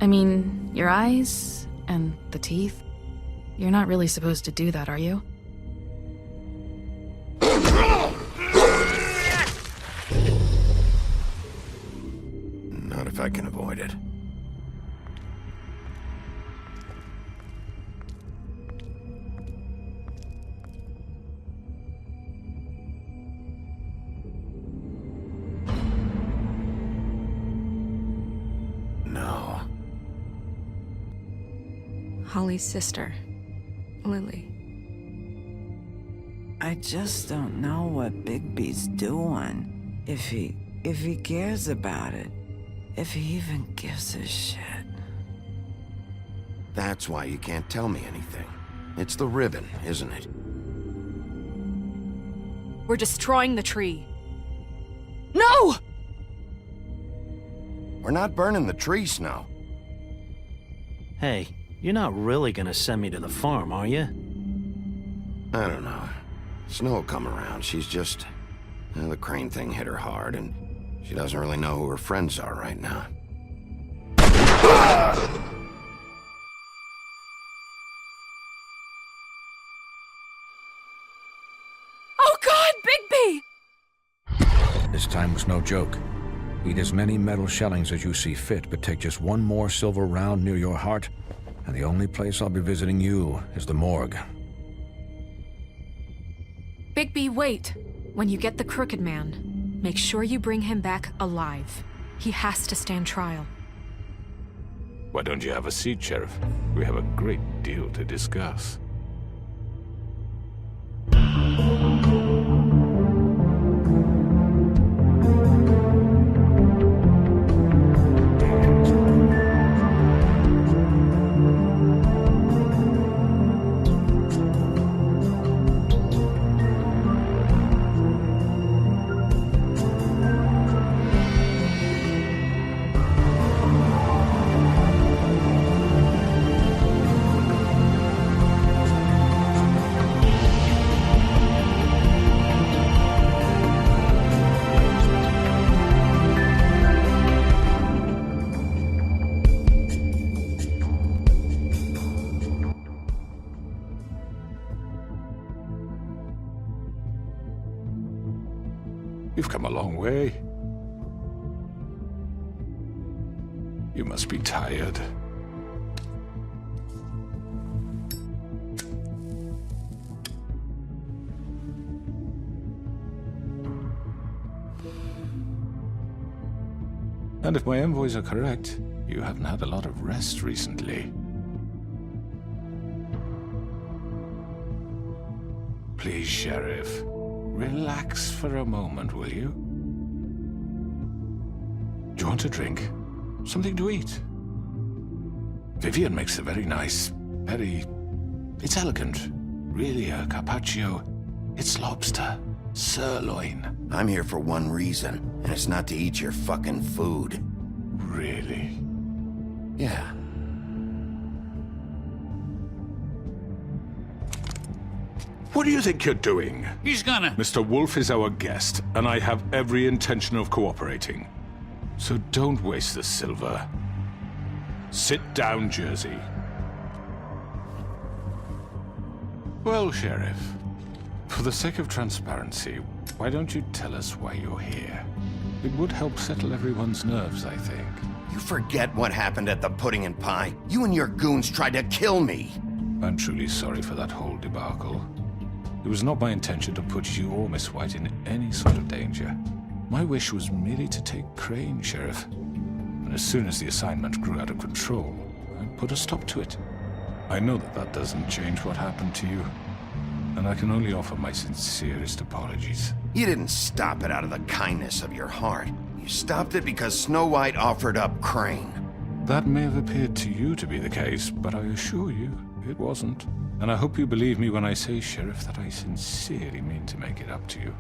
I mean, your eyes and the teeth. You're not really supposed to do that, are you? Not if I can avoid it. No. Holly's sister, Lily. I just don't know what Bigby's doing. If he cares about it. If he even gives a shit. That's why you can't tell me anything. It's the ribbon, isn't it? We're destroying the tree. No! We're not burning the tree, Snow. Hey, you're not really gonna send me to the farm, are you? I don't know. Snow will come around. She's just... the crane thing hit her hard, and she doesn't really know who her friends are right now. Oh God, Bigby! This time was no joke. Eat as many metal shellings as you see fit, but take just one more silver round near your heart, and the only place I'll be visiting you is the morgue. Bigby, wait. When you get the Crooked Man, make sure you bring him back alive. He has to stand trial. Why don't you have a seat, Sheriff? We have a great deal to discuss. You've come a long way. You must be tired. And if my envoys are correct, you haven't had a lot of rest recently. Please, Sheriff. Relax for a moment, will you? Do you want a drink? Something to eat? Vivian makes a very nice, it's elegant. Really, a carpaccio. It's lobster. Sirloin. I'm here for one reason, and it's not to eat your fucking food. Really? Yeah. What do you think you're doing? He's gonna... Mr. Wolf is our guest, and I have every intention of cooperating. So don't waste the silver. Sit down, Jersey. Well, Sheriff, for the sake of transparency, why don't you tell us why you're here? It would help settle everyone's nerves, I think. You forget what happened at the Pudding and Pie? You and your goons tried to kill me! I'm truly sorry for that whole debacle. It was not my intention to put you or Miss White in any sort of danger. My wish was merely to take Crane, Sheriff. And as soon as the assignment grew out of control, I put a stop to it. I know that that doesn't change what happened to you, and I can only offer my sincerest apologies. You didn't stop it out of the kindness of your heart. You stopped it because Snow White offered up Crane. That may have appeared to you to be the case, but I assure you, it wasn't. And I hope you believe me when I say, Sheriff, that I sincerely mean to make it up to you.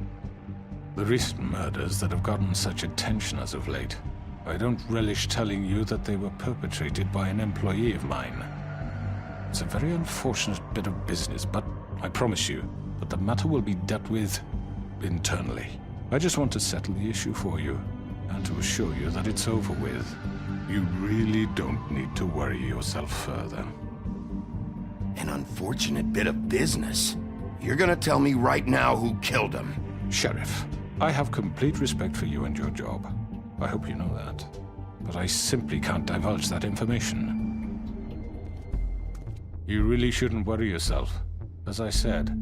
The recent murders that have gotten such attention as of late, I don't relish telling you that they were perpetrated by an employee of mine. It's a very unfortunate bit of business, but I promise you that the matter will be dealt with internally. I just want to settle the issue for you, and to assure you that it's over with. You really don't need to worry yourself further. An unfortunate bit of business. You're gonna tell me right now who killed him. Sheriff, I have complete respect for you and your job. I hope you know that. But I simply can't divulge that information. You really shouldn't worry yourself. As I said,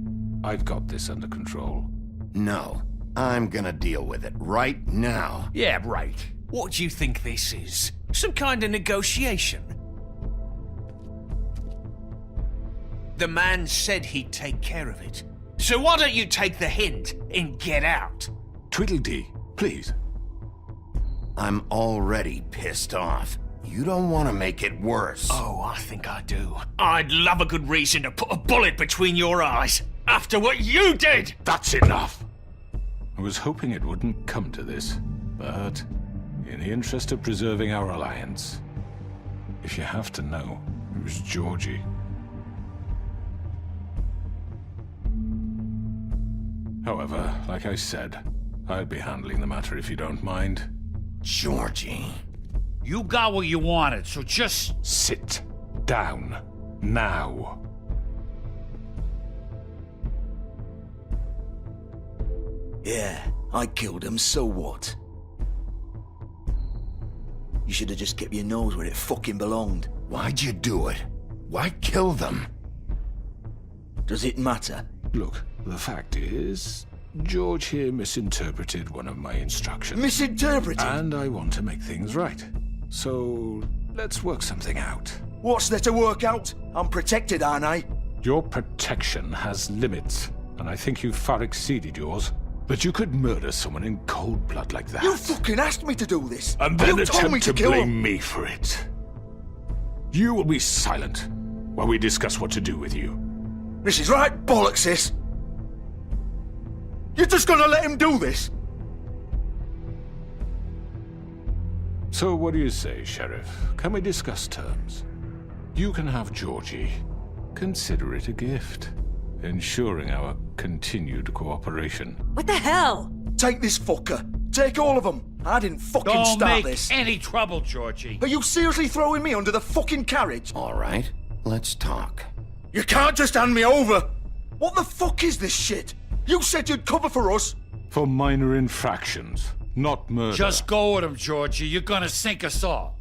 I've got this under control. No, I'm gonna deal with it right now. Yeah, right. What do you think this is? Some kind of negotiation? The man said he'd take care of it. So why don't you take the hint and get out? Tweedledee, please. I'm already pissed off. You don't want to make it worse. Oh, I think I do. I'd love a good reason to put a bullet between your eyes after what you did! That's enough! I was hoping it wouldn't come to this, but in the interest of preserving our alliance, if you have to know, it was Georgie. However, like I said, I'll be handling the matter if you don't mind. Georgie. You got what you wanted, so just... Sit down. Now. Yeah, I killed him, so what? You should have just kept your nose where it fucking belonged. Why'd you do it? Why kill them? Does it matter? Look, the fact is, George here misinterpreted one of my instructions. Misinterpreted? And I want to make things right. So, let's work something out. What's there to work out? I'm protected, aren't I? Your protection has limits, and I think you've far exceeded yours. But you could murder someone in cold blood like that. You fucking asked me to do this! And then you told me attempt to kill blame him. me for it. You will be silent while we discuss what to do with you. This is right bollocks, sis! You're just gonna let him do this? So what do you say, Sheriff? Can we discuss terms? You can have Georgie. Consider it a gift, ensuring our continued cooperation. What the hell? Take this fucker. Take all of them. I didn't fucking Don't start make this. any trouble, Georgie. Are you seriously throwing me under the fucking carriage? All right, let's talk. You can't just hand me over! What the fuck is this shit? You said you'd cover for us! For minor infractions, not murder. Just go with him, Georgie. You're gonna sink us all.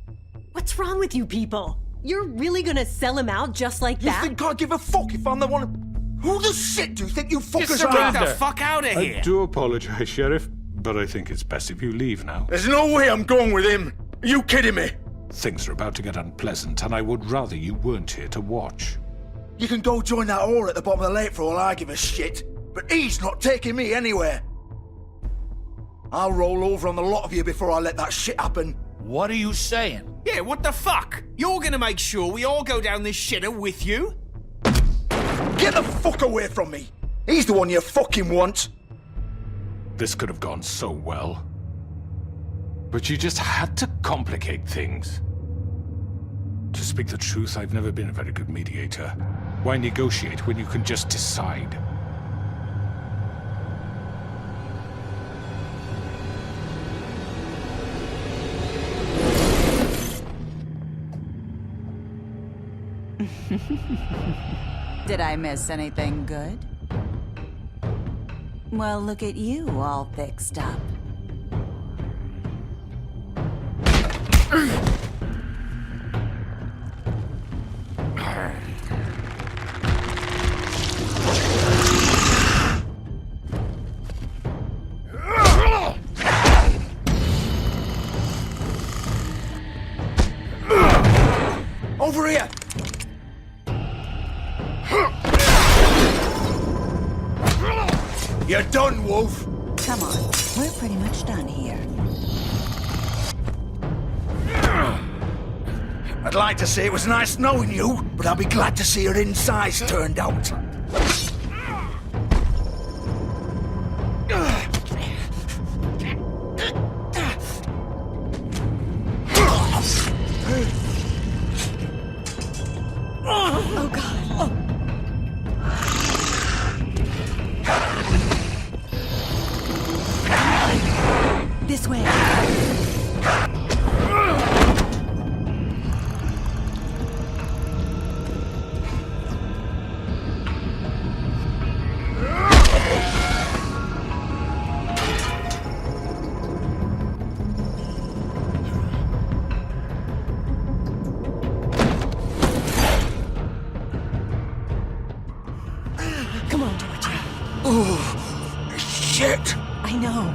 What's wrong with you people? You're really gonna sell him out just like You that? think I give a fuck if I'm the one... Who the shit do you think you fuckers Get are? the fuck out of here! I do apologize, Sheriff, but I think it's best if you leave now. There's no way I'm going with him. Are you kidding me? Things are about to get unpleasant, and I would rather you weren't here to watch. You can go join that whore at the bottom of the lake for all I give a shit. But he's not taking me anywhere. I'll roll over on the lot of you before I let that shit happen. What are you saying? Yeah, what the fuck? You're gonna make sure we all go down this shitter with you? Get the fuck away from me! He's the one you fucking want! This could have gone so well. But you just had to complicate things. To speak the truth, I've never been a very good mediator. Why negotiate when you can just decide? Did I miss anything good? Well, look at you, all fixed up. Over here! You're done, Wolf! Come on, we're pretty much done here. I'd like to say it was nice knowing you, but I'll be glad to see your insides turned out. Oh god. Oh. This way. Oh, shit! I know.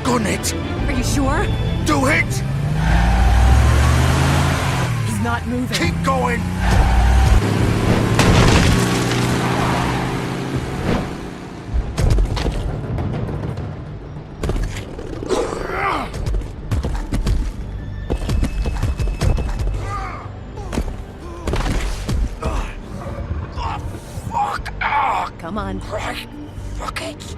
Gun it! Are you sure? Do it! He's not moving. Keep going! Come on. Right. Fuck it.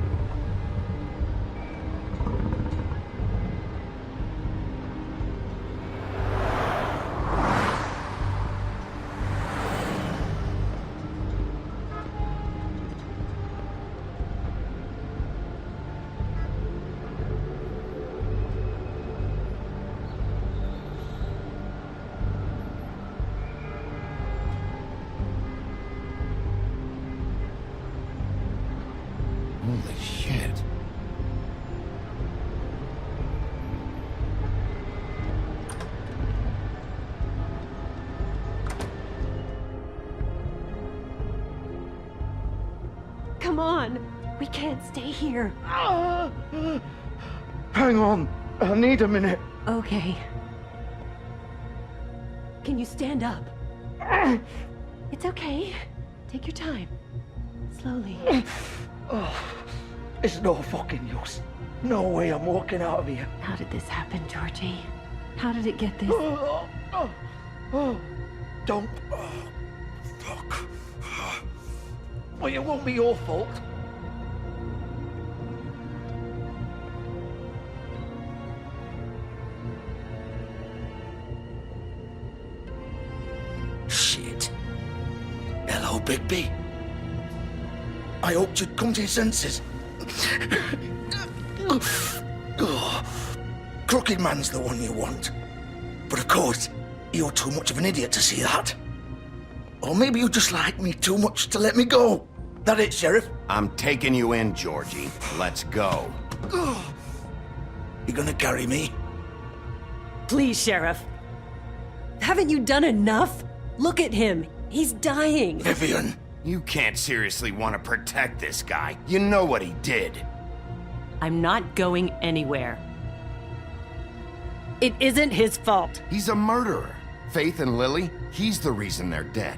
Holy shit. Come on. We can't stay here. Hang on. I need a minute. Okay. Can you stand up? It's okay. Take your time. Slowly. Oh, it's no fucking use. No way I'm walking out of here. How did this happen, Georgie? How did it get this? Don't. Oh, fuck. Well, it won't be your fault. Shit. Hello, Bigby. I hoped you'd come to your senses. Crooked Man's the one you want. But of course, you're too much of an idiot to see that. Or maybe you just like me too much to let me go. That it, Sheriff? I'm taking you in, Georgie. Let's go. You gonna carry me? Please, Sheriff. Haven't you done enough? Look at him. He's dying. Vivian. You can't seriously want to protect this guy. You know what he did. I'm not going anywhere. It isn't his fault. He's a murderer. Faith and Lily, he's the reason they're dead.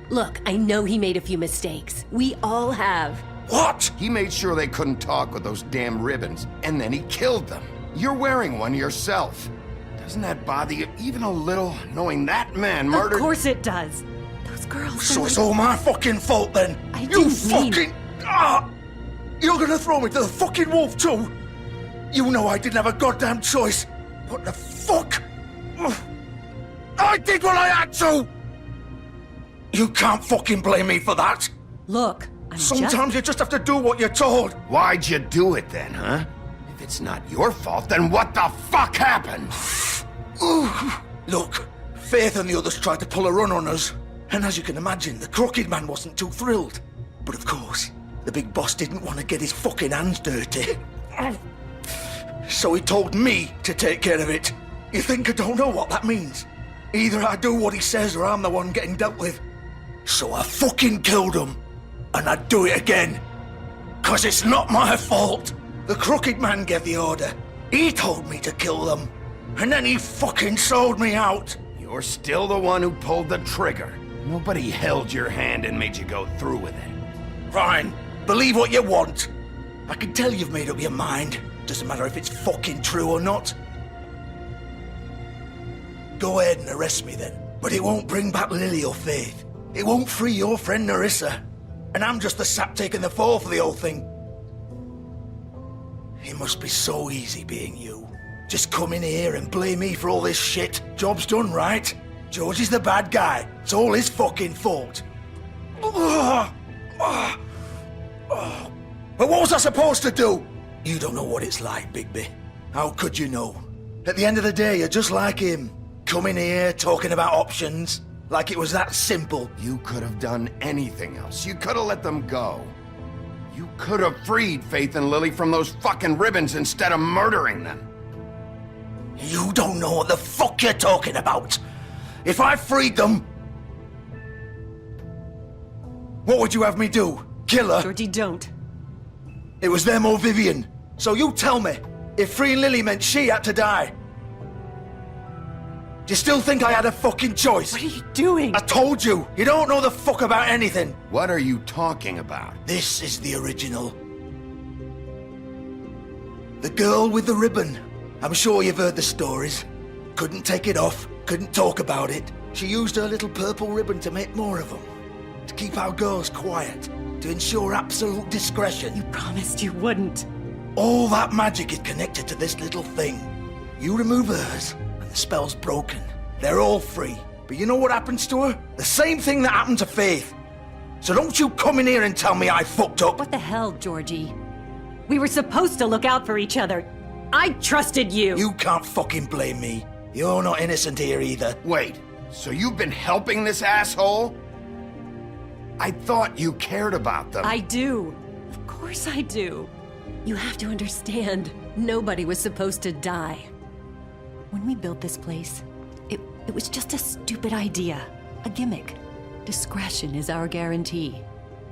Look, I know he made a few mistakes. We all have. What? He made sure they couldn't talk with those damn ribbons, and then he killed them. You're wearing one yourself. Doesn't that bother you even a little, knowing that man murdered— Of course it does. Those girls— So it's all my fucking fault then? You fucking— You're gonna throw me to the fucking wolf too? You know I didn't have a goddamn choice. What the fuck? I did what I had to! You can't fucking blame me for that. Look, Sometimes you just have to do what you're told. Why'd you do it then, huh? If it's not your fault, then what the fuck happened? Look, Faith and the others tried to pull a run on us. And as you can imagine, the Crooked Man wasn't too thrilled. But of course, the big boss didn't want to get his fucking hands dirty. So he told me to take care of it. You think I don't know what that means? Either I do what he says or I'm the one getting dealt with. So I fucking killed him. And I'd do it again. 'Cause it's not my fault. The Crooked Man gave the order. He told me to kill them. And then he fucking sold me out. You're still the one who pulled the trigger. Nobody held your hand and made you go through with it. Fine. Believe what you want. I can tell you've made up your mind. Doesn't matter if it's fucking true or not. Go ahead and arrest me then. But it won't bring back Lily or Faith. It won't free your friend Nerissa. And I'm just the sap taking the fall for the whole thing. It must be so easy being you. Just come in here and blame me for all this shit. Job's done, right? George is the bad guy. It's all his fucking fault. But what was I supposed to do? You don't know what it's like, Bigby. How could you know? At the end of the day, you're just like him. Coming here, talking about options. Like it was that simple. You could have done anything else. You could have let them go. You could have freed Faith and Lily from those fucking ribbons instead of murdering them. You don't know what the fuck you're talking about. If I freed them... What would you have me do? Kill her? Georgie, don't. It was them or Vivian. So you tell me, if freeing Lily meant she had to die, do you still think I had a fucking choice? What are you doing? I told you, you don't know the fuck about anything. What are you talking about? This is the original. The girl with the ribbon. I'm sure you've heard the stories. Couldn't take it off, couldn't talk about it. She used her little purple ribbon to make more of them. To keep our girls quiet. To ensure absolute discretion. You promised you wouldn't. All that magic is connected to this little thing. You remove hers, and the spell's broken. They're all free. But you know what happens to her? The same thing that happened to Faith. So don't you come in here and tell me I fucked up. What the hell, Georgie? We were supposed to look out for each other. I trusted you. You can't fucking blame me. You're not innocent here either. Wait, so you've been helping this asshole? I thought you cared about them. I do. Of course I do. You have to understand, nobody was supposed to die. When we built this place, it was just a stupid idea. A gimmick. Discretion is our guarantee.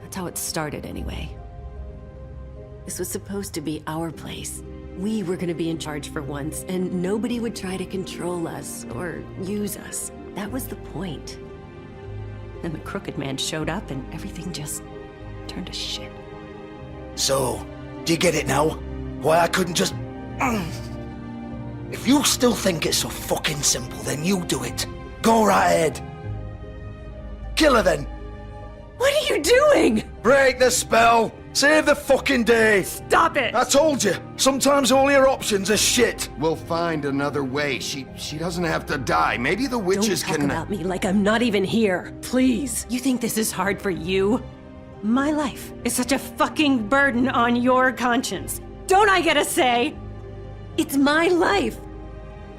That's how it started anyway. This was supposed to be our place. We were gonna be in charge for once, and nobody would try to control us or use us. That was the point. Then the Crooked Man showed up and everything just turned to shit. So, do you get it now? Why I couldn't just... If you still think it's so fucking simple, then you do it. Go right ahead. Kill her then. What are you doing? Break the spell. Save the fucking day. Stop it. I told you. Sometimes all your options are shit. We'll find another way. She doesn't have to die. Maybe the witches Don't talk about me like I'm not even here. Please. You think this is hard for you? My life is such a fucking burden on your conscience. Don't I get a say? It's my life.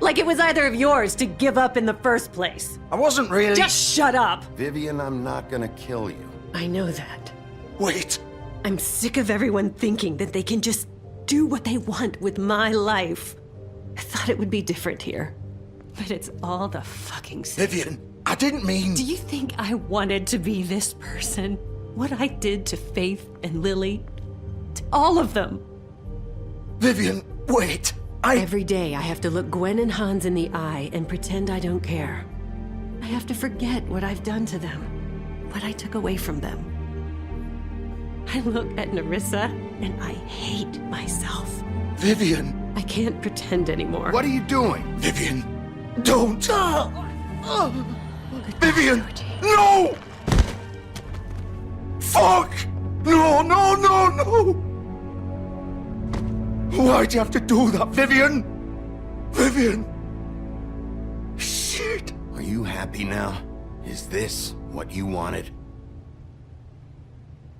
Like it was either of yours to give up in the first place. I wasn't really... Just shut up. Vivian, I'm not gonna kill you. I know that. Wait. I'm sick of everyone thinking that they can just do what they want with my life. I thought it would be different here. But it's all the fucking same. Vivian, I didn't mean... Do you think I wanted to be this person? What I did to Faith and Lily? To all of them? Vivian, wait. Every day I have to look Gwen and Hans in the eye and pretend I don't care. I have to forget what I've done to them, what I took away from them. I look at Nerissa and I hate myself. Vivian! I can't pretend anymore. What are you doing? Vivian, don't! Vivian, no! Fuck! No, no, no, no! Why'd you have to do that, Vivian? Vivian! Shit! Are you happy now? Is this what you wanted?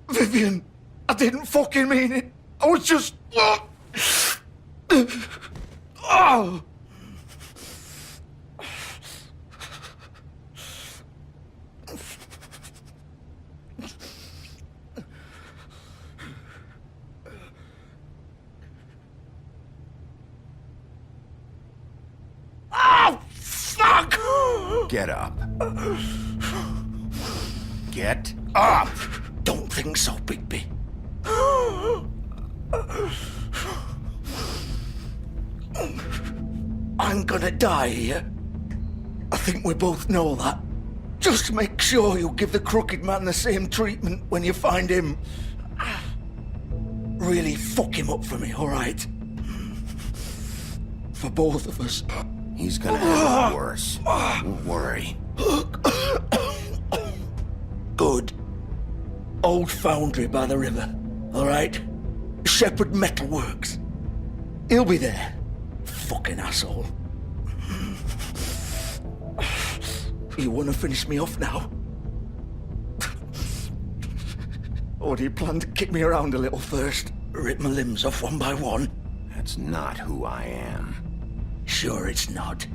Vivian, I didn't fucking mean it. I was just... Oh! Oh, fuck! Get up. Get up! Don't think so, Bigby. I'm gonna die here. I think we both know that. Just make sure you give the crooked man the same treatment when you find him. Really fuck him up for me, alright? For both of us. He's gonna have it worse. Don't worry. Good. Old foundry by the river, alright? Shepherd Metalworks. He'll be there. Fucking asshole. You want to finish me off now? Or do you plan to kick me around a little first? Rip my limbs off one by one? That's not who I am. Sure it's not.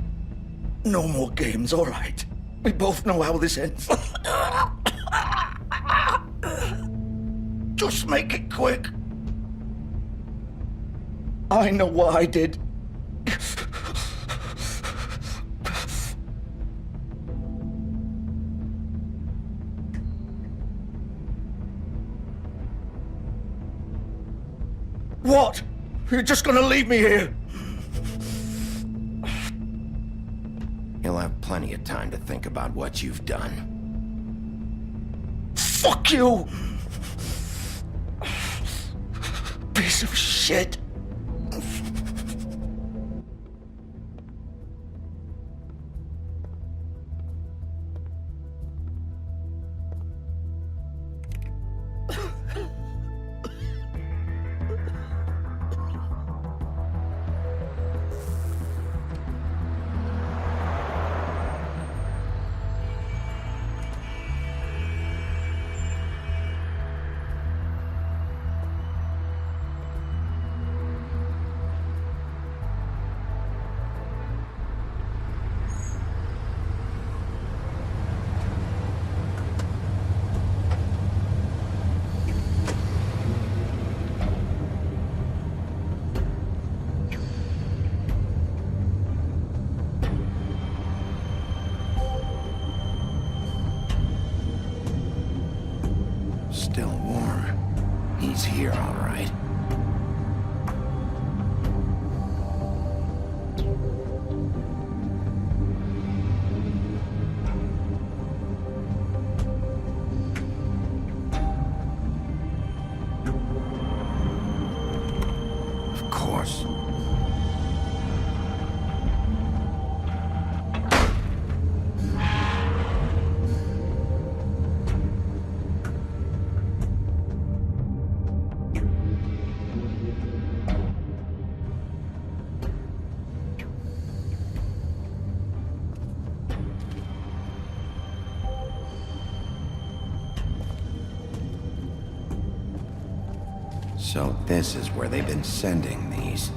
No more games, all right? We both know how this ends. Just make it quick. I know what I did. What? You're just gonna leave me here? You'll have plenty of time to think about what you've done. Fuck you! Piece of shit. Still warm. He's here, all right. Of course. So this is where they've been sending these.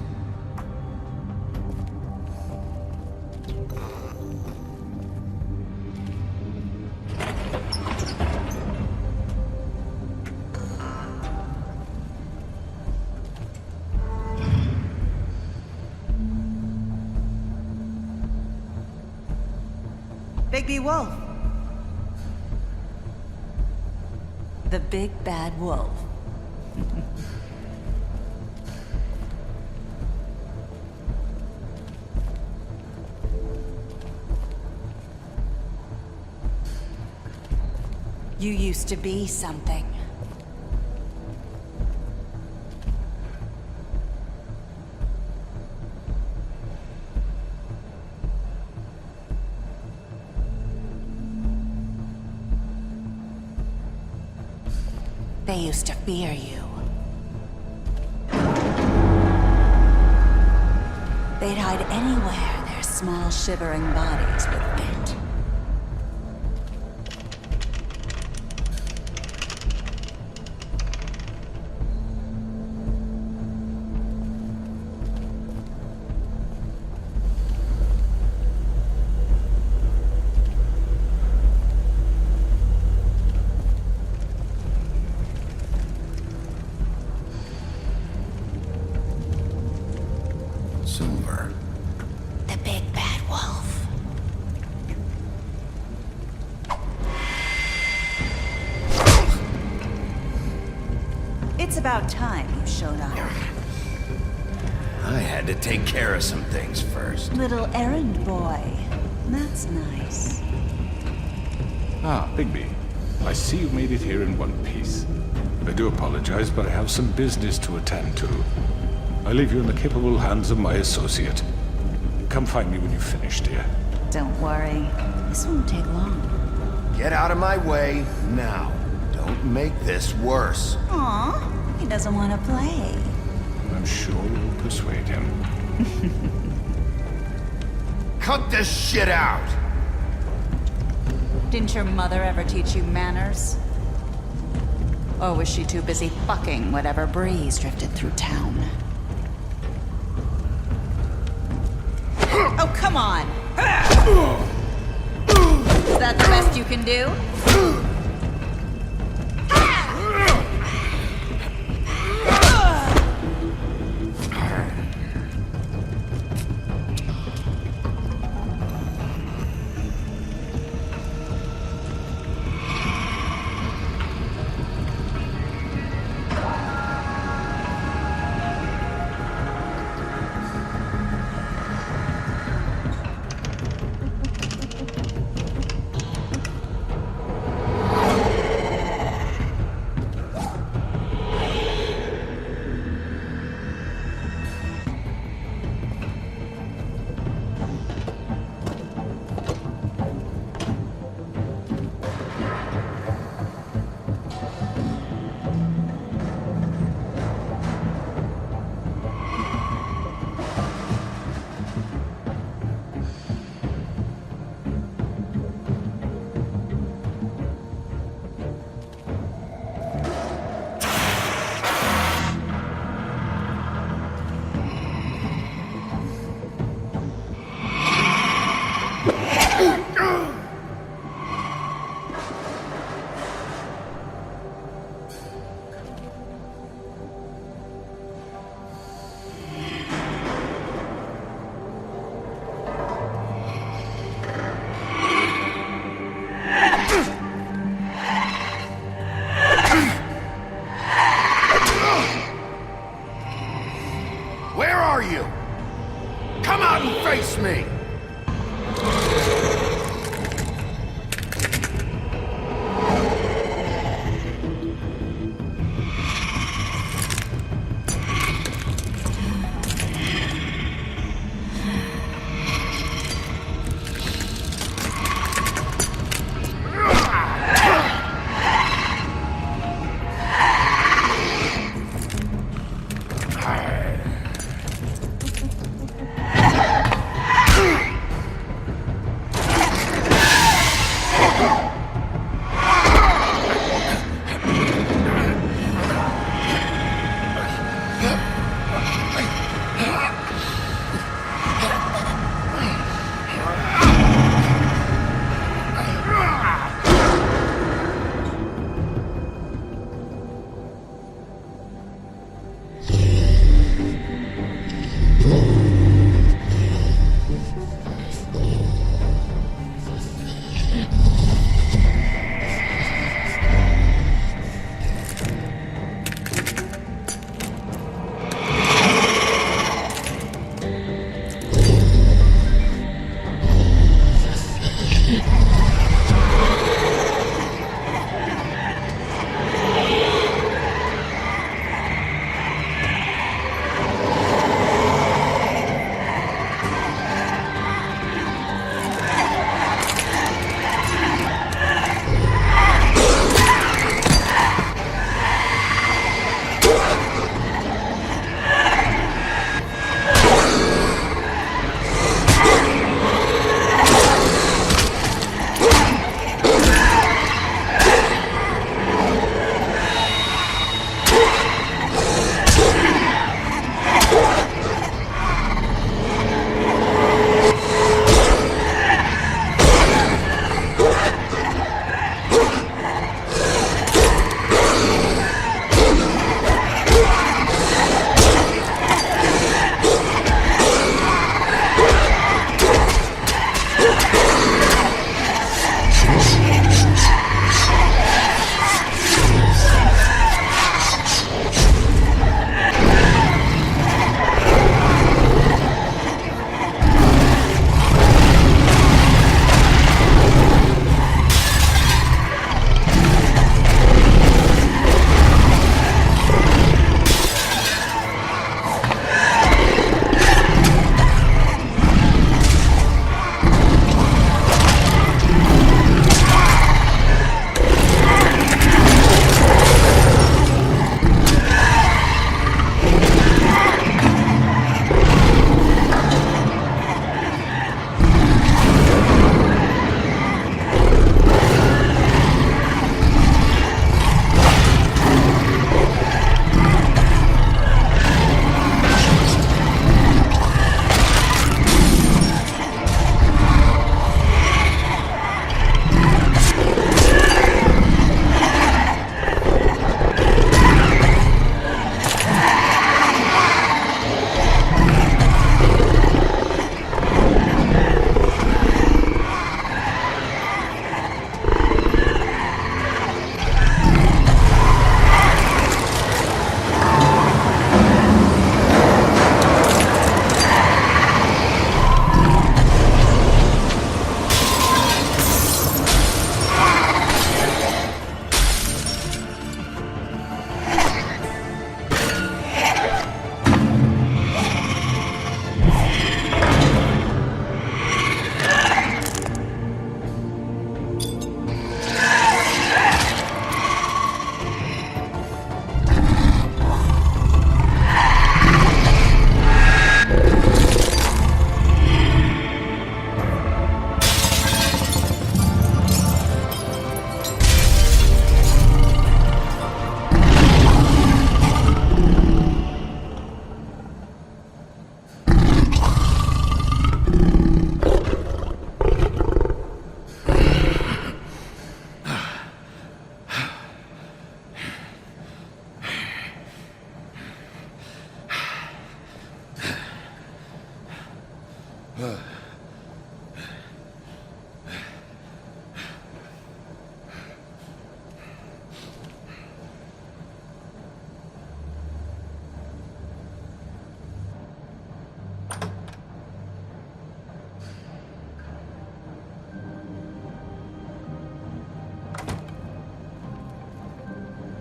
Bigby Wolf. The big bad wolf. You used to be something. They used to fear you. They'd hide anywhere their small, shivering bodies would fit. Silver. The big bad wolf. It's about time you showed up. I had to take care of some things first. Little errand boy. That's nice. Ah, Bigby. I see you've made it here in one piece. I do apologize, but I have some business to attend to. I leave you in the capable hands of my associate. Come find me when you've finished, dear. Don't worry. This won't take long. Get out of my way now. Don't make this worse. Aw, he doesn't want to play. I'm sure you'll persuade him. Cut this shit out! Didn't your mother ever teach you manners? Or was she too busy fucking whatever breeze drifted through town? Oh, come on! Is that the best you can do? Where are you? Come out and face me!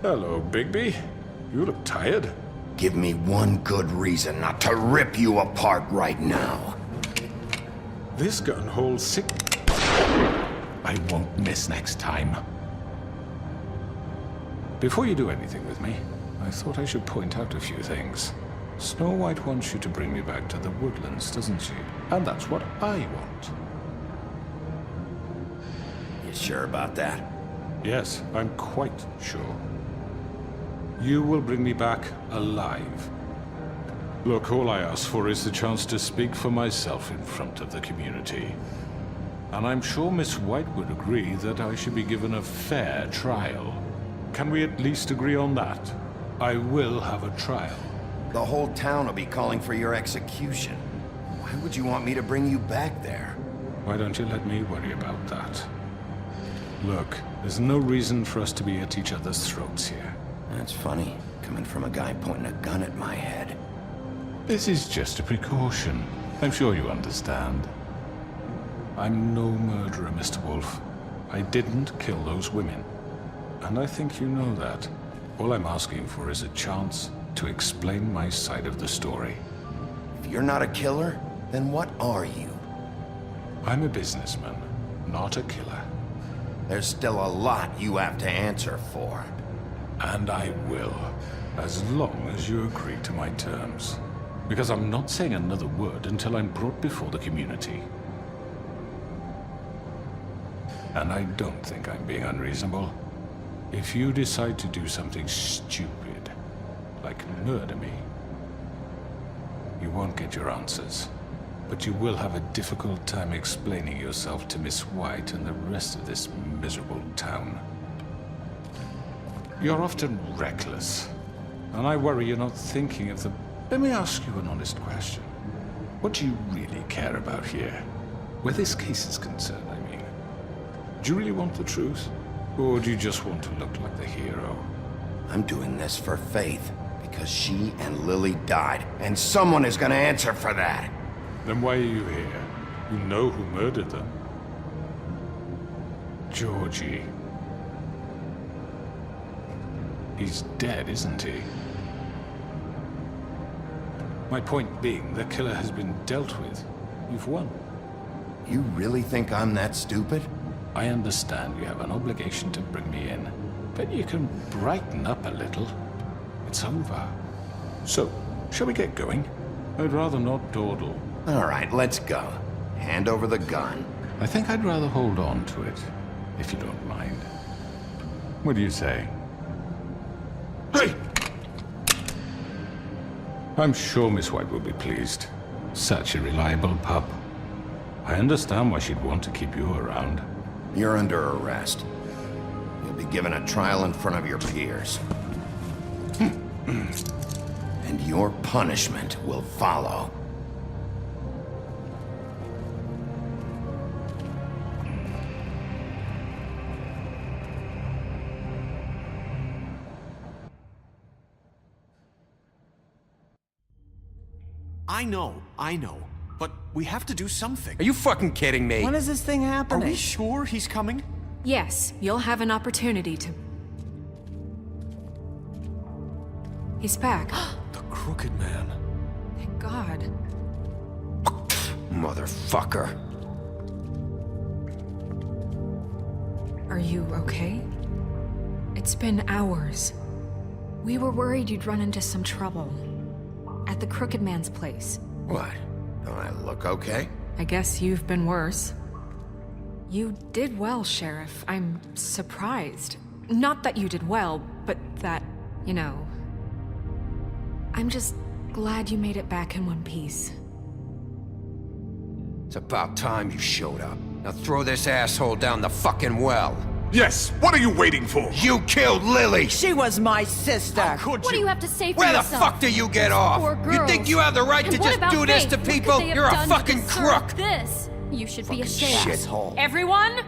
Hello, Bigby. You look tired. Give me one good reason not to rip you apart right now. This gun holds 6... I won't miss next time. Before you do anything with me, I thought I should point out a few things. Snow White wants you to bring me back to the woodlands, doesn't she? And that's what I want. You sure about that? Yes, I'm quite sure. You will bring me back alive. Look, all I ask for is the chance to speak for myself in front of the community. And I'm sure Miss White would agree that I should be given a fair trial. Can we at least agree on that? I will have a trial. The whole town will be calling for your execution. Why would you want me to bring you back there? Why don't you let me worry about that? Look, there's no reason for us to be at each other's throats here. That's funny, coming from a guy pointing a gun at my head. This is just a precaution. I'm sure you understand. I'm no murderer, Mr. Wolf. I didn't kill those women. And I think you know that. All I'm asking for is a chance to explain my side of the story. If you're not a killer, then what are you? I'm a businessman, not a killer. There's still a lot you have to answer for. And I will, as long as you agree to my terms. Because I'm not saying another word until I'm brought before the community. And I don't think I'm being unreasonable. If you decide to do something stupid, like murder me, you won't get your answers. But you will have a difficult time explaining yourself to Miss White and the rest of this miserable town. You're often reckless, and I worry you're not thinking of the... Let me ask you an honest question. What do you really care about here? Where this case is concerned, I mean. Do you really want the truth? Or do you just want to look like the hero? I'm doing this for Faith, because she and Lily died, and someone is gonna answer for that. Then why are you here? You know who murdered them. Georgie. He's dead, isn't he? My point being, the killer has been dealt with. You've won. You really think I'm that stupid? I understand you have an obligation to bring me in, but you can brighten up a little. It's over. So, shall we get going? I'd rather not dawdle. All right, let's go. Hand over the gun. I think I'd rather hold on to it, if you don't mind. What do you say? Hey! I'm sure Miss White will be pleased. Such a reliable pup. I understand why she'd want to keep you around. You're under arrest. You'll be given a trial in front of your peers. And your punishment will follow. I know. But we have to do something. Are you fucking kidding me? When is this thing happening? Are we sure he's coming? Yes, you'll have an opportunity to... He's back. The Crooked Man. Thank God. Motherfucker. Are you okay? It's been hours. We were worried you'd run into some trouble. At the Crooked Man's place. What? Don't I look okay? I guess you've been worse. You did well, Sheriff. I'm surprised. Not that you did well, but that, you know... I'm just glad you made it back in one piece. It's about time you showed up. Now throw this asshole down the fucking well. Yes, what are you waiting for? You killed Lily! She was my sister. Could What do you? you have to say for Where the yourself? fuck do you get off? Poor You think girls. you have the right And to what just about do this Faith? to What could people? they have You're a done to fucking deserve crook! This. You should be ashamed. Shithole. Everyone,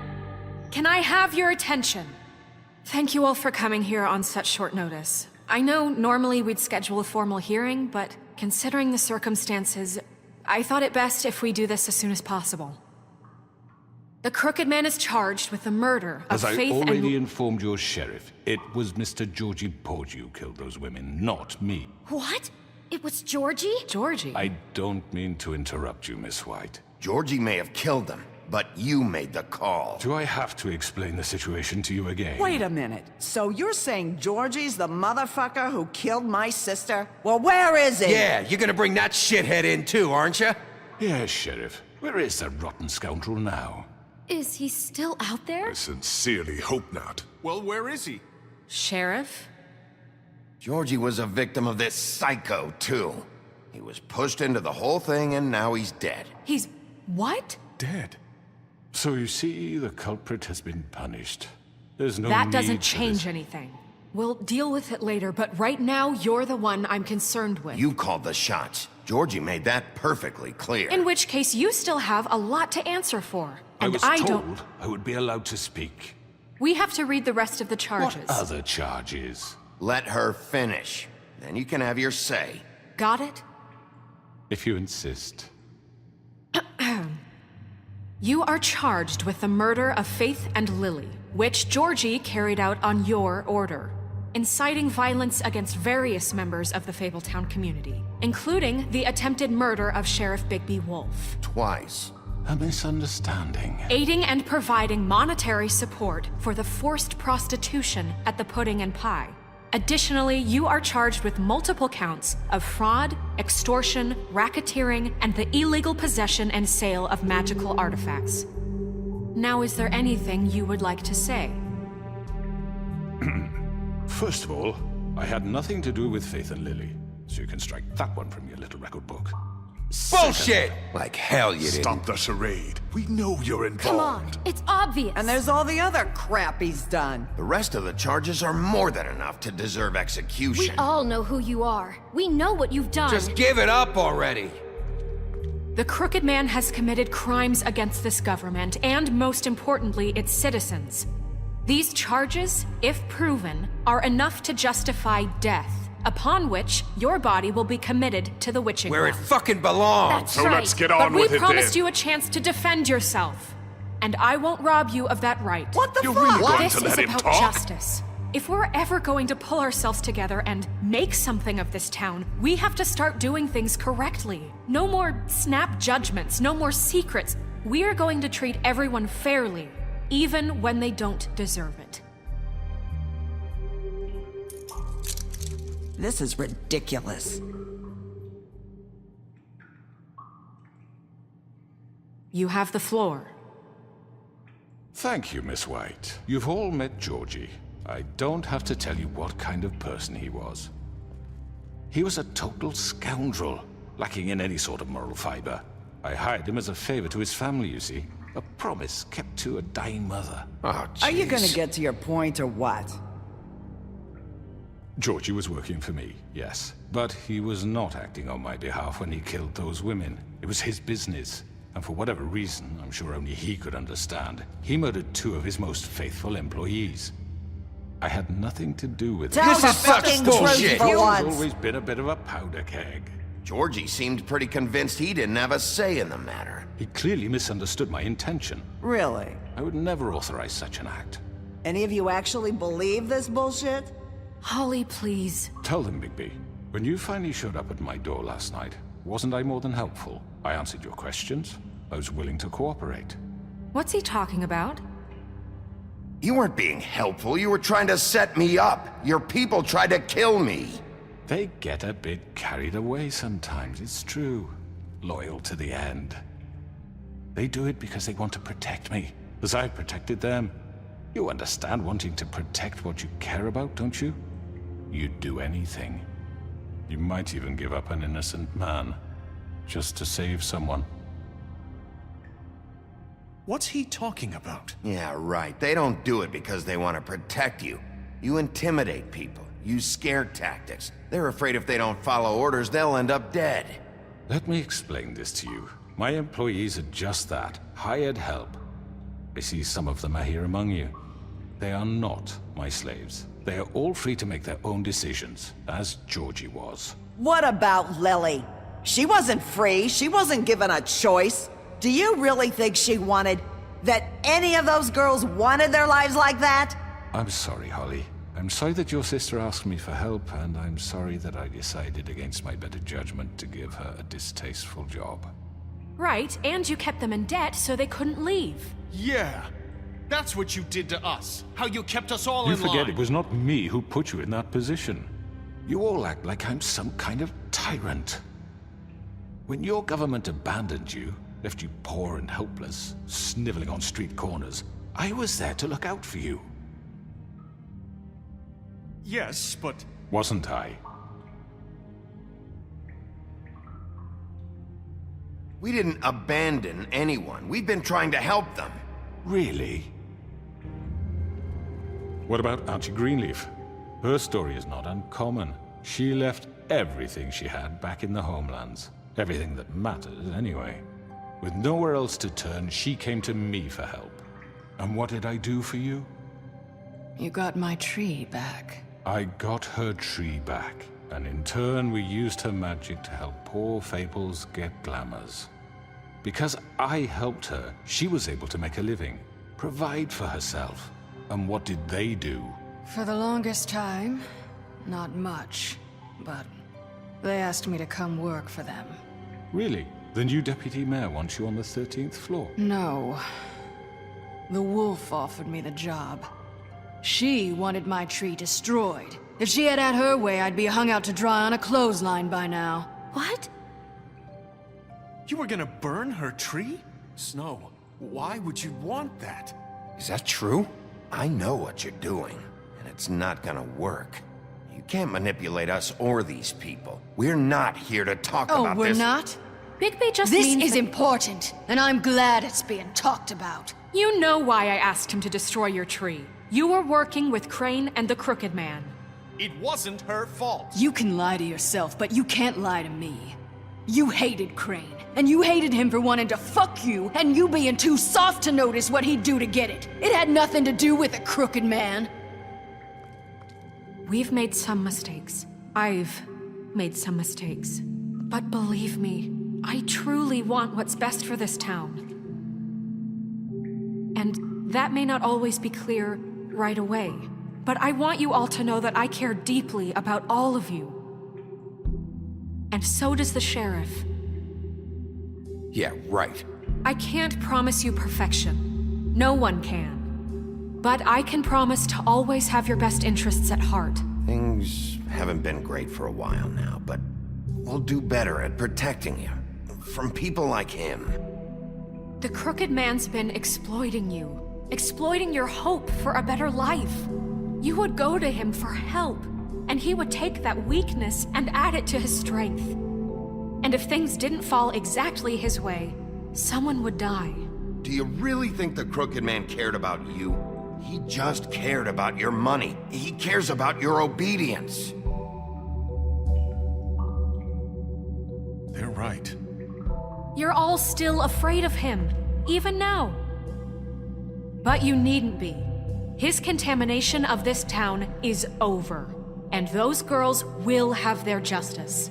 can I have your attention? Thank you all for coming here on such short notice. I know normally we'd schedule a formal hearing, but considering the circumstances, I thought it best if we do this as soon as possible. The Crooked Man is charged with the murder of As I Faith already and... informed your sheriff, it was Mr. Georgie Porgy who killed those women, not me. What? It was Georgie? Georgie? I don't mean to interrupt you, Miss White. Georgie may have killed them, but you made the call. Do I have to explain the situation to you again? Wait a minute. So you're saying Georgie's the motherfucker who killed my sister? Well, where is he? Yeah, you're gonna bring that shithead in too, aren't you? Yes, Sheriff. Where is that rotten scoundrel now? Is he still out there? I sincerely hope not. Well, where is he? Sheriff? Georgie was a victim of this psycho, too. He was pushed into the whole thing, and now he's dead. He's... what? Dead. So you see, the culprit has been punished. There's no That need doesn't for change this. anything. We'll deal with it later, but right now, you're the one I'm concerned with. You called the shots. Georgie made that perfectly clear. In which case, you still have a lot to answer for. I And was I told don't... I would be allowed to speak. We have to read the rest of the charges. What other charges? Let her finish. Then you can have your say. Got it? If you insist. You are charged with the murder of Faith and Lily, which Georgie carried out on your order, inciting violence against various members of the Fabletown community, including the attempted murder of Sheriff Bigby Wolf. Twice. A misunderstanding. Aiding and providing monetary support for the forced prostitution at the Pudding and Pie. Additionally, you are charged with multiple counts of fraud, extortion, racketeering, and the illegal possession and sale of magical artifacts. Now, is there anything you would like to say? First of all, I had nothing to do with Faith and Lily, so you can strike that one from your little record book. Bullshit! Like hell you didn't. Stop the charade. We know you're involved. Come on, it's obvious. And there's all the other crap he's done. The rest of the charges are more than enough to deserve We execution. all know who you are. We know what you've done. Just give it up already. The Crooked Man has committed crimes against this government and, most importantly, its citizens. These charges, if proven, are enough to justify death, upon which your body will be committed to the witching Where it ground. fucking belongs. That's So right. let's get But on we with it promised then. you a chance to defend yourself, and I won't rob you of that right. What the You're fuck? really going This to is let him about talk? justice. If we're ever going to pull ourselves together and make something of this town, we have to start doing things correctly. No more snap judgments, no more secrets. We are going to treat everyone fairly, even when they don't deserve it. This is ridiculous. You have the floor. Thank you, Miss White. You've all met Georgie. I don't have to tell you what kind of person he was. He was a total scoundrel, lacking in any sort of moral fiber. I hired him as a favor to his family, you see. A promise kept to a dying mother. Oh, Are you jeez. gonna get to your point or what? Georgie was working for me, yes. But he was not acting on my behalf when he killed those women. It was his business. And for whatever reason, I'm sure only he could understand, he murdered 2 of his most faithful employees. I had nothing to do with it. Tell This the is such fucking bullshit. truth for He's once. always been a bit of a powder keg. Georgie seemed pretty convinced he didn't have a say in the matter. He clearly misunderstood my intention. Really? I would never authorize such an act. Any of you actually believe this bullshit? Holly, please. Tell them, Bigby, when you finally showed up at my door last night, wasn't I more than helpful? I answered your questions. I was willing to cooperate. What's he talking about? You weren't being helpful. You were trying to set me up. Your people tried to kill me. They get a bit carried away sometimes, it's true. Loyal to the end. They do it because they want to protect me, as I've protected them. You understand wanting to protect what you care about, don't you? You'd do anything. You might even give up an innocent man, just to save someone. What's he talking about? Yeah, right. They don't do it because they want to protect you. You intimidate people, use scare tactics. They're afraid if they don't follow orders, they'll end up dead. Let me explain this to you. My employees are just that, hired help. I see some of them are here among you. They are not my slaves. They are all free to make their own decisions, as Georgie was. What about Lily? She wasn't free. She wasn't given a choice. Do you really think she wanted... that any of those girls wanted their lives like that? I'm sorry, Holly. I'm sorry that your sister asked me for help, and I'm sorry that I decided against my better judgment to give her a distasteful job. Right, and you kept them in debt so they couldn't leave. Yeah. That's what you did to us. How you kept us all You in line. forget it was not me who put you in that position. You all act like I'm some kind of tyrant. When your government abandoned you, left you poor and helpless, sniveling on street corners, I was there to look out for you. Yes, but... Wasn't I? We didn't abandon anyone. We've been trying to help them. Really? What about Auntie Greenleaf? Her story is not uncommon. She left everything she had back in the homelands. Everything that mattered, anyway. With nowhere else to turn, she came to me for help. And what did I do for you? You got my tree back. I got her tree back, and in turn we used her magic to help poor Fables get glamours. Because I helped her, she was able to make a living, provide for herself. And what did they do? For the longest time, not much, but they asked me to come work for them. Really? The new deputy mayor wants you on the 13th floor? No. The wolf offered me the job. She wanted my tree destroyed. If she had her way, I'd be hung out to dry on a clothesline by now. What? You were gonna burn her tree? Snow, why would you want that? Is that true? I know what you're doing, and it's not gonna work. You can't manipulate us or these people. We're not here to talk about this. Oh, we're not? Bigby just This means is that- important, and I'm glad it's being talked about. You know why I asked him to destroy your tree. You were working with Crane and the Crooked Man. It wasn't her fault. You can lie to yourself, but you can't lie to me. You hated Crane, and you hated him for wanting to fuck you, and you being too soft to notice what he'd do to get it. It had nothing to do with the Crooked Man. We've made some mistakes. I've made some mistakes. But believe me, I truly want what's best for this town. And that may not always be clear right away, but I want you all to know that I care deeply about all of you. And so does the sheriff. Yeah, right. I can't promise you perfection. No one can. But I can promise to always have your best interests at heart. Things haven't been great for a while now, but we'll do better at protecting you. From people like him. The Crooked Man's been exploiting you. Exploiting your hope for a better life. You would go to him for help, and he would take that weakness and add it to his strength. And if things didn't fall exactly his way, someone would die. Do you really think the Crooked Man cared about you? He just cared about your money. He cares about your obedience. They're right. You're all still afraid of him, even now. But you needn't be. His contamination of this town is over, and those girls will have their justice.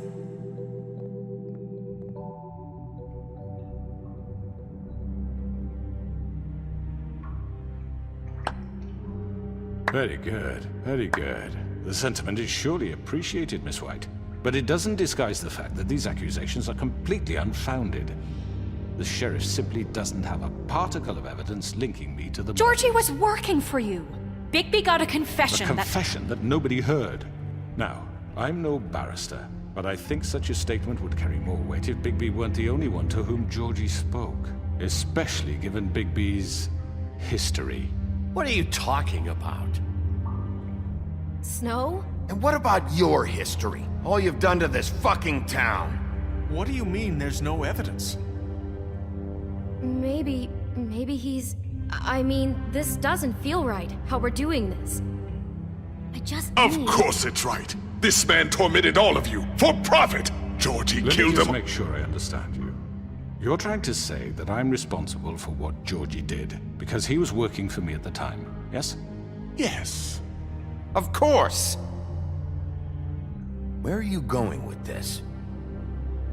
Very good, very good. The sentiment is surely appreciated, Miss White. But it doesn't disguise the fact that these accusations are completely unfounded. The sheriff simply doesn't have a particle of evidence linking me to the... Georgie was working for you. Bigby got a confession A confession that nobody heard. Now, I'm no barrister, but I think such a statement would carry more weight if Bigby weren't the only one to whom Georgie spoke. Especially given Bigby's history. What are you talking about? Snow? And what about your history? All you've done to this fucking town. What do you mean there's no evidence? Maybe maybe he's... I mean, this doesn't feel right, how we're doing this. I just Of need... course it's right. This man tormented all of you for profit. Georgie Let killed me just them. make sure I understand you. You're trying to say that I'm responsible for what Georgie did because he was working for me at the time, yes? Yes. Of course! Where are you going with this?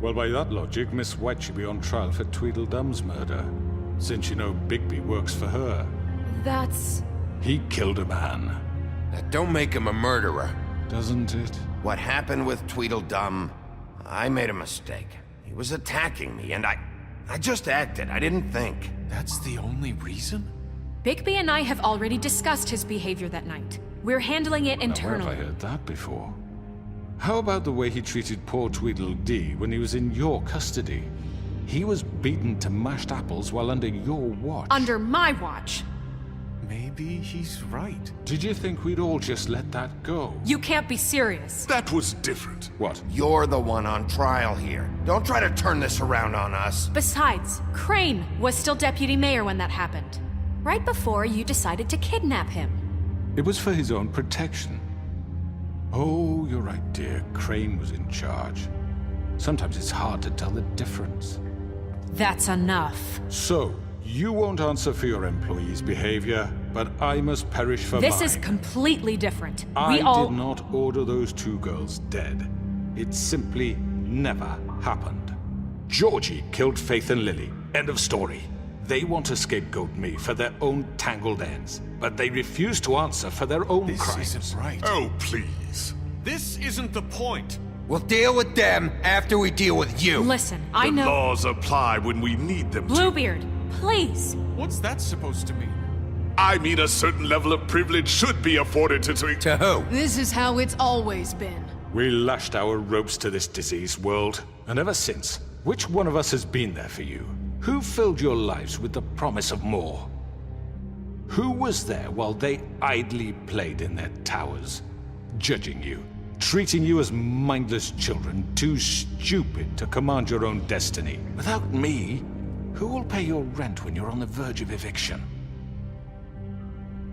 Well, by that logic, Miss White should be on trial for Tweedledum's murder, since you know Bigby works for her. That's... He killed a man. That don't make him a murderer. Doesn't it? What happened with Tweedledum, I made a mistake. He was attacking me, and I just acted. I didn't think. That's the only reason? Bigby and I have already discussed his behavior that night. We're handling it Now, where internally. have I heard that before? How about the way he treated poor Tweedledee when he was in your custody? He was beaten to mashed apples while under your watch. Under my watch. Maybe he's right. Did you think we'd all just let that go? You can't be serious. That was different. What? You're the one on trial here. Don't try to turn this around on us. Besides, Crane was still deputy mayor when that happened. Right before you decided to kidnap him. It was for his own protection. Oh, you're right, dear. Crane was in charge. Sometimes it's hard to tell the difference. That's enough. So, you won't answer for your employees' behavior, but I must perish for This mine. is completely different. I We all... did not order those two girls dead. It simply never happened. Georgie killed Faith and Lily. End of story. They want to scapegoat me for their own tangled ends, but they refuse to answer for their own This crimes. isn't right. Oh, please. This isn't the point. We'll deal with them after we deal with you. Listen, I The know... laws apply when we need them to. Bluebeard, please. What's that supposed to mean? I mean, a certain level of privilege should be afforded to To who? This is how it's always been. We lashed our ropes to this diseased world, and ever since, which one of us has been there for you? Who filled your lives with the promise of more? Who was there while they idly played in their towers, judging you, treating you as mindless children, too stupid to command your own destiny? Without me, who will pay your rent when you're on the verge of eviction?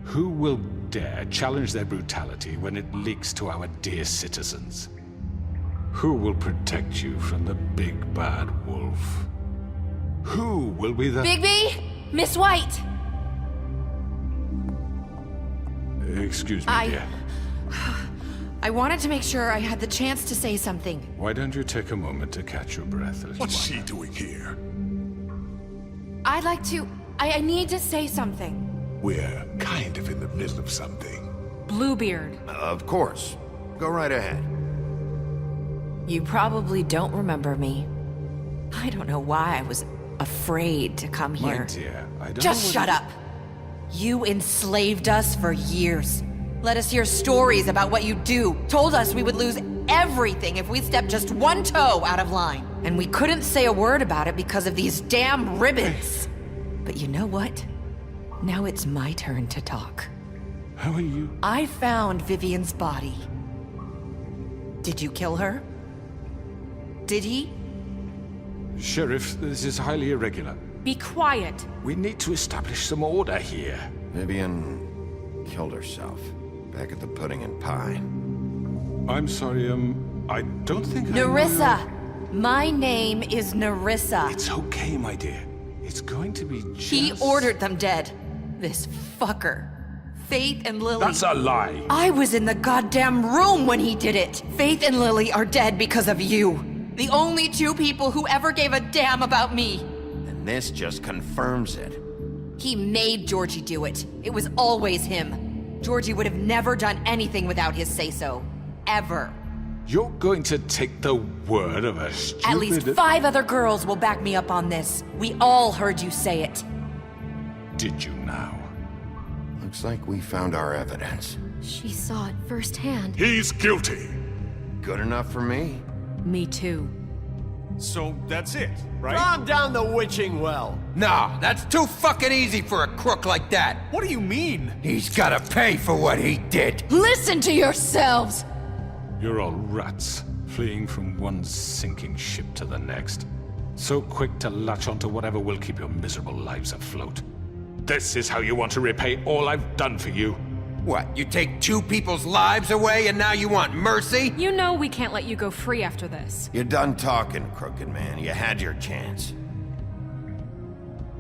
Who will dare challenge their brutality when it leaks to our dear citizens? Who will protect you from the big bad wolf? Who will be the... Bigby! Miss White! Excuse me, dear. I wanted to make sure I had the chance to say something. Why don't you take a moment to catch your breath, little What's one? she doing here? I'd like to... I need to say something. We're kind of in the middle of something. Bluebeard. Of course. Go right ahead. You probably don't remember me. I don't know why I was afraid to come My here. dear, I don't Just know shut up. You enslaved us for years. Let us hear stories about what you do. Told us we would lose everything if we stepped just one toe out of line. And we couldn't say a word about it because of these damn ribbons. But you know what? Now it's my turn to talk. How are you? I found Vivian's body. Did you kill her? Did he? Sheriff, this is highly irregular. Be quiet. We need to establish some order here. Vivian killed herself back at the Pudding and Pie. I'm sorry, I don't think Nerissa! My name is Nerissa. It's okay, my dear. It's going to be just... He ordered them dead. This fucker. Faith and Lily. That's a lie. I was in the goddamn room when he did it. Faith and Lily are dead because of you. The only two people who ever gave a damn about me. And this just confirms it. He made Georgie do it. It was always him. Georgie would have never done anything without his say-so. Ever. You're going to take the word of a stupid... At least 5 other girls will back me up on this. We all heard you say it. Did you now? Looks like we found our evidence. She saw it firsthand. He's guilty. Good enough for me. Me too. So that's it, right? Calm down the witching well. No, that's too fucking easy for a crook like that. What do you mean? He's gotta pay for what he did. Listen to yourselves! You're all rats, fleeing from one sinking ship to the next. So quick to latch onto whatever will keep your miserable lives afloat. This is how you want to repay all I've done for you? What, you take 2 people's lives away and now you want mercy? You know we can't let you go free after this. You're done talking, crooked man. You had your chance.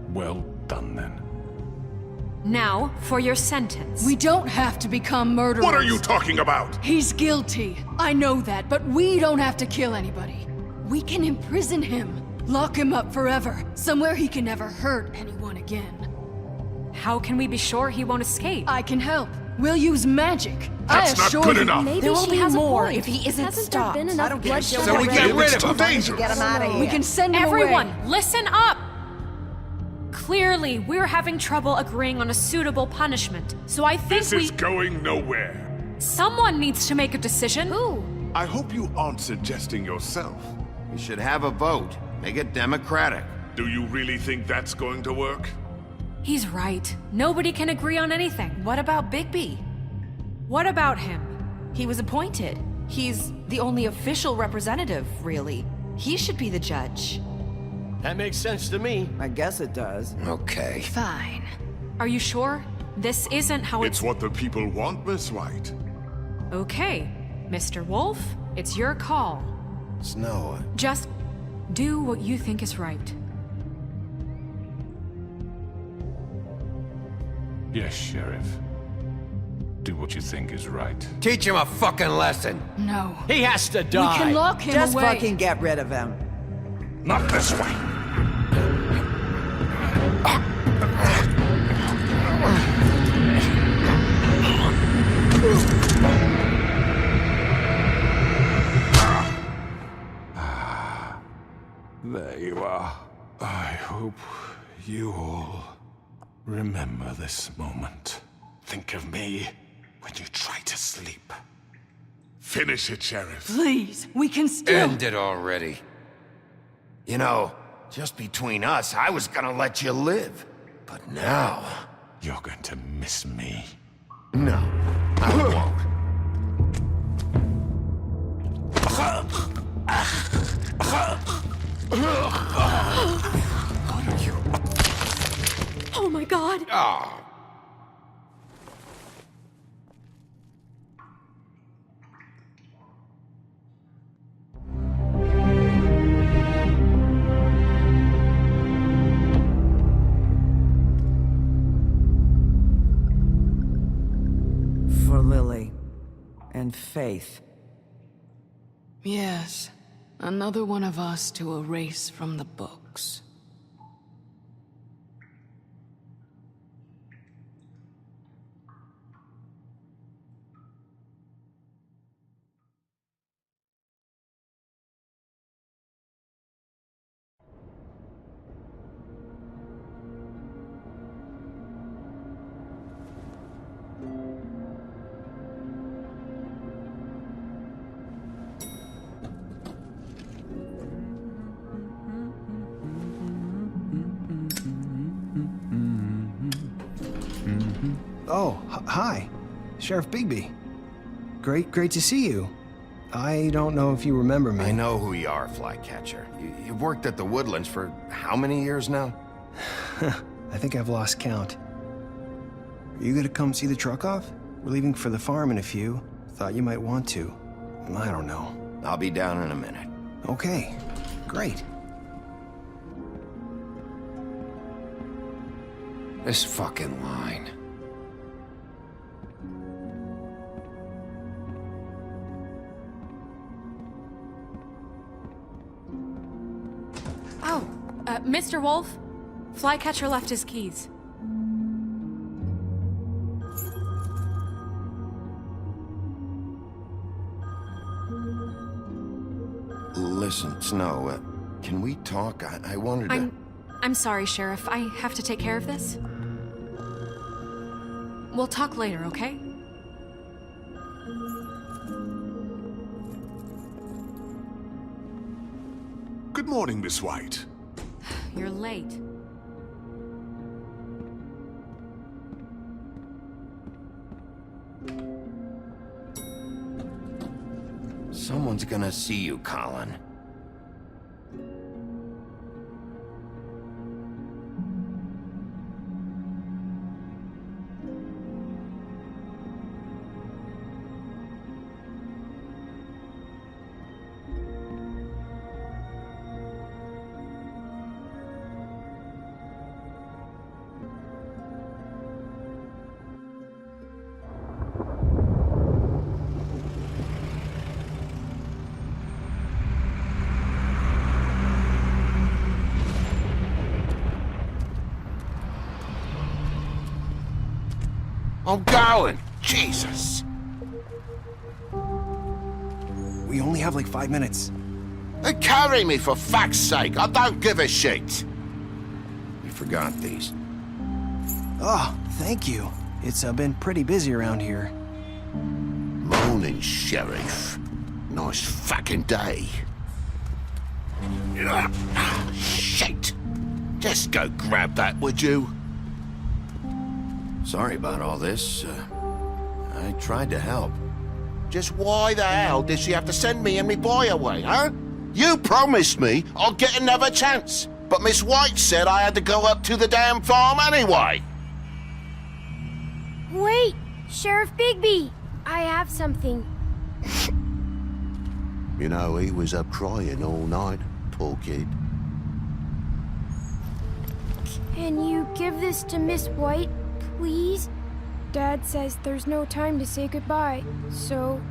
Well done, then. Now, for your sentence. We don't have to become murderers. What are you talking about? He's guilty. I know that, but we don't have to kill anybody. We can imprison him. Lock him up forever. Somewhere he can never hurt anyone again. How can we be sure he won't escape? I can help. We'll use magic. That's not good enough. Maybe There will she be has more a point. if he isn't Hasn't stopped. there been enough I don't give a bloodshed? shit. So we get rid of Too him. dangerous. Get him out of here. We can send him Everyone, away. listen up! Clearly, we're having trouble agreeing on a suitable punishment, so I think This is going nowhere. Someone needs to make a decision. Who? I hope you aren't suggesting yourself. We should have a vote. Make it democratic. Do you really think that's going to work? He's right. Nobody can agree on anything. What about Bigby? What about him? He was appointed. He's the only official representative, really. He should be the judge. That makes sense to me. I guess it does. Okay. Fine. Are you sure? This isn't how It's what the people want, Miss White. Okay, Mr. Wolf, it's your call. Snow. Just do what you think is right. Yes, Sheriff. Do what you think is right. Teach him a fucking lesson. No. He has to We die. can lock him Just away. fucking get rid of him. Not this way. There you are. I hope you all remember this moment. Think of me when you try to sleep. Finish it, Sheriff. Please, we can still... End it already. You know, just between us, I was gonna let you live. But now... You're going to miss me. No, I won't. Oh my god! Oh. For Lily and Faith. Yes, another one of us to erase from the books. Oh, hi. Sheriff Bigby. Great to see you. I don't know if you remember me. I know who you are, Flycatcher. You've worked at the Woodlands for how many years now? I think I've lost count. Are you gonna come see the truck off? We're leaving for the farm in a few. Thought you might want to. I don't know. I'll be down in a minute. Okay, great. This fucking line. Oh, Mr. Wolf, Flycatcher left his keys. Listen, Snow, can we talk? I wanted to... I'm sorry, Sheriff. I have to take care of this. We'll talk later, okay? Good morning, Miss White. You're late. Someone's gonna see you, Colin. I'm going. Jesus. We only have like 5 minutes. Carry me for fuck's sake. I don't give a shit. You forgot these. Oh, thank you. It's been pretty busy around here. Morning, Sheriff. Nice fucking day. Shit. Just go grab that, would you? Sorry about all this. I tried to help. Just why the hell did she have to send me and me boy away, huh? You promised me I'd get another chance, but Miss White said I had to go up to the damn farm anyway. Wait, Sheriff Bigby, I have something. You know, he was up crying all night, poor kid. Can you give this to Miss White, please? Dad says there's no time to say goodbye, so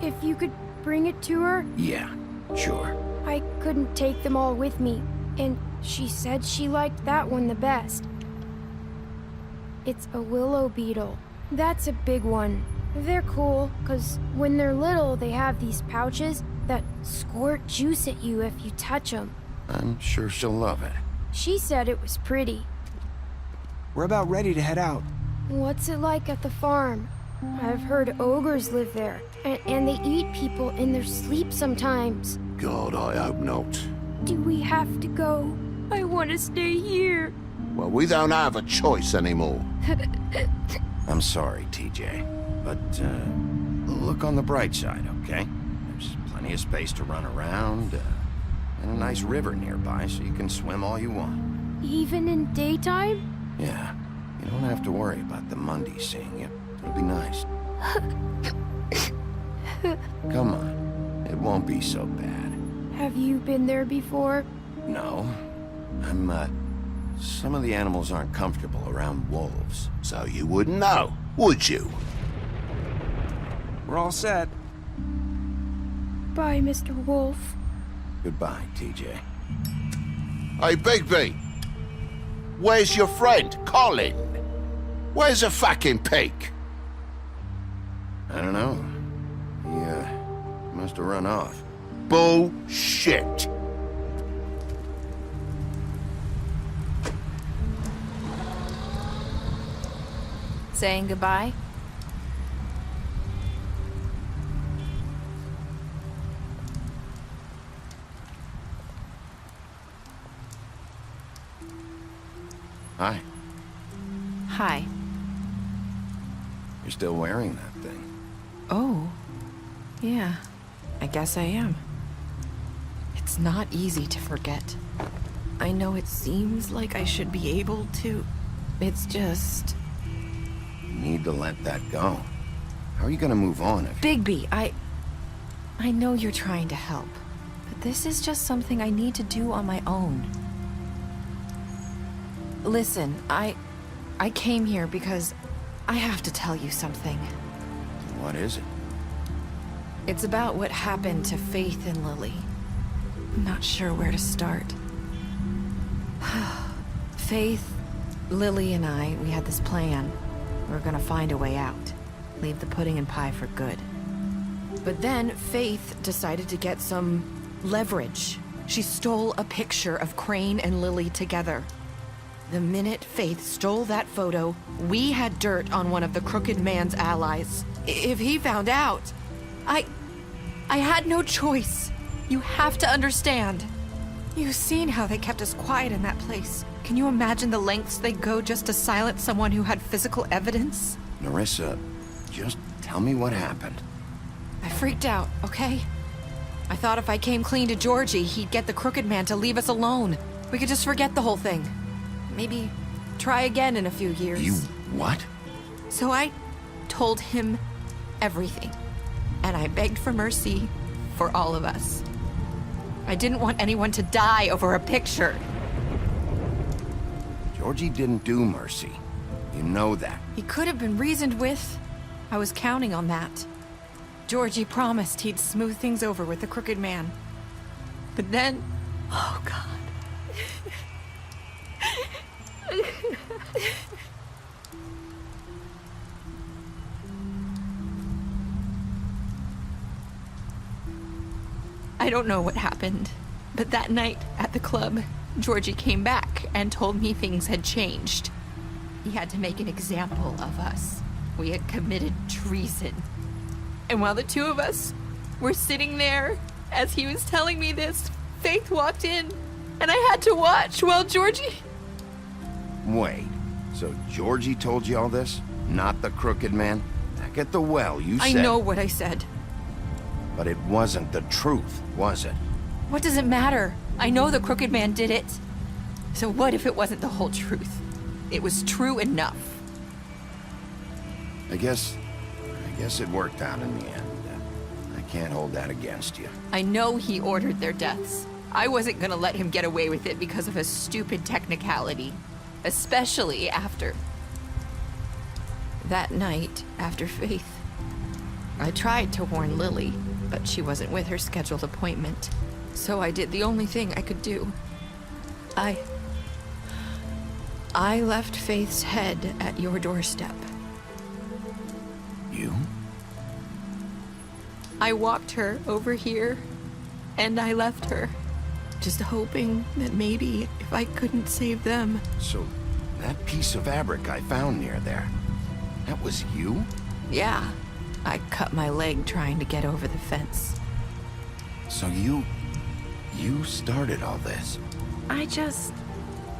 if you could bring it to her? Yeah, sure. I couldn't take them all with me, and she said she liked that one the best. It's a willow beetle. That's a big one. They're cool, 'cause when they're little, they have these pouches that squirt juice at you if you touch them. I'm sure she'll love it. She said it was pretty. We're about ready to head out. What's it like at the farm? I've heard ogres live there, and they eat people in their sleep sometimes. God, I hope not. Do we have to go? I want to stay here. Well, we don't have a choice anymore. I'm sorry, TJ. But, look on the bright side, okay? There's plenty of space to run around, and a nice river nearby so you can swim all you want. Even in daytime? Yeah. You don't have to worry about the Mundies seeing you. It'll be nice. Come on. It won't be so bad. Have you been there before? No. Some of the animals aren't comfortable around wolves. So you wouldn't know, would you? We're all set. Bye, Mr. Wolf. Goodbye, TJ. Hey, Bigby. Where's your friend, Colin? Where's the fucking pig? I don't know. He, must have run off. Bullshit. Saying goodbye? Hi. Hi. You're still wearing that thing. Oh. Yeah. I guess I am. It's not easy to forget. I know it seems like I should be able to. It's just... You need to let that go. How are you gonna move on if... Bigby, I know you're trying to help, but this is just something I need to do on my own. Listen, I came here because I have to tell you something. What is it? It's about what happened to Faith and Lily. I'm not sure where to start. Faith, Lily, and I, we had this plan. We were gonna find a way out. Leave the pudding and pie for good. But then Faith decided to get some leverage. She stole a picture of Crane and Lily together. The minute Faith stole that photo, we had dirt on one of the crooked man's allies. If he found out, I had no choice. You have to understand. You've seen how they kept us quiet in that place. Can you imagine the lengths they go just to silence someone who had physical evidence? Narissa, just tell me what happened. I freaked out, okay? I thought if I came clean to Georgie, he'd get the crooked man to leave us alone. We could just forget the whole thing. Maybe try again in a few years. You what? So I told him everything. And I begged for mercy for all of us. I didn't want anyone to die over a picture. Georgie didn't do mercy. You know that. He could have been reasoned with. I was counting on that. Georgie promised he'd smooth things over with the crooked man. But then... Oh, God. I don't know what happened, but that night at the club, Georgie came back and told me things had changed. He had to make an example of us. We had committed treason. And while the two of us were sitting there, as he was telling me this, Faith walked in, and I had to watch while Georgie... Wait, so Georgie told you all this? Not the crooked man? Back at the well, you said... I know what I said. But it wasn't the truth, was it? What does it matter? I know the crooked man did it. So what if it wasn't the whole truth? It was true enough. I guess it worked out in the end. I can't hold that against you. I know he ordered their deaths. I wasn't gonna let him get away with it because of a stupid technicality. Especially after... that night, after Faith. I tried to warn Lily, but she wasn't with her scheduled appointment. So I did the only thing I could do. I left Faith's head at your doorstep. You? I walked her over here, and I left her. Just hoping that maybe if I couldn't save them... So, that piece of fabric I found near there, that was you? Yeah. I cut my leg trying to get over the fence. So you started all this? I just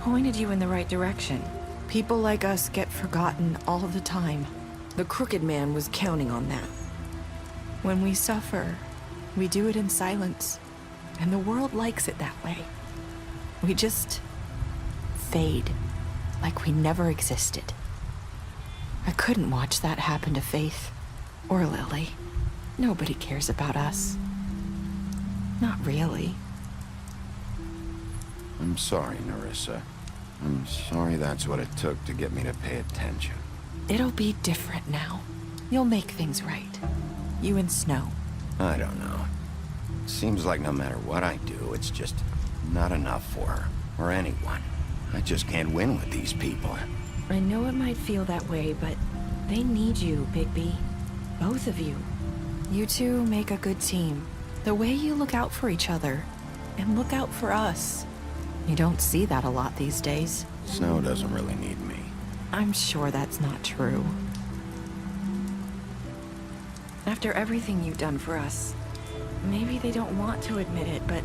pointed you in the right direction. People like us get forgotten all the time. The crooked man was counting on that. When we suffer, we do it in silence. And the world likes it that way. We just fade, like we never existed. I couldn't watch that happen to Faith, or Lily. Nobody cares about us. Not really. I'm sorry, Nerissa. I'm sorry that's what it took to get me to pay attention. It'll be different now. You'll make things right. You and Snow. I don't know. Seems like no matter what I do, it's just not enough for her, or anyone. I just can't win with these people. I know it might feel that way, but they need you, Bigby. Both of you. You two make a good team. The way you look out for each other, and look out for us. You don't see that a lot these days. Snow doesn't really need me. I'm sure that's not true. After everything you've done for us, maybe they don't want to admit it, but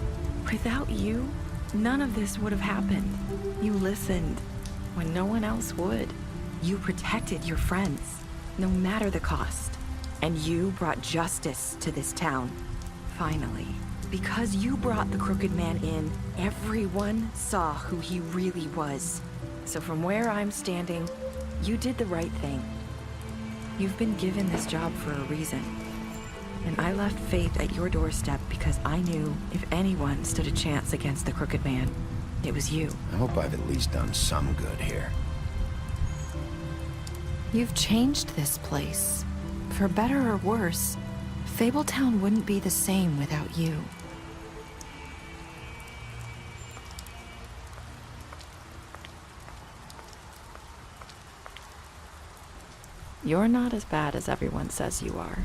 without you, none of this would have happened. You listened when no one else would. You protected your friends, no matter the cost. And you brought justice to this town. Finally. Because you brought the crooked man in, everyone saw who he really was. So from where I'm standing, you did the right thing. You've been given this job for a reason. And I left Faith at your doorstep because I knew if anyone stood a chance against the crooked man, it was you. I hope I've at least done some good here. You've changed this place. For better or worse, Fabletown wouldn't be the same without you. You're not as bad as everyone says you are.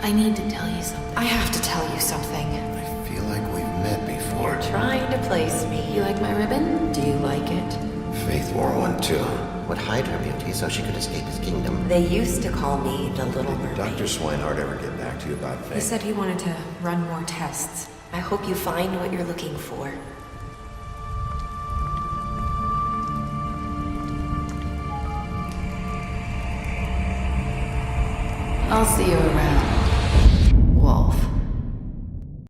I need to tell you something. I have to tell you something. I feel like we've met before. You're trying to place me. You like my ribbon? Do you like it? Faith wore one too. Would hide her beauty so she could escape his kingdom. They used to call me the Little Mermaid. Did Dr. Swinehart ever get back to you about Faith? He said he wanted to run more tests. I hope you find what you're looking for. I'll see you around.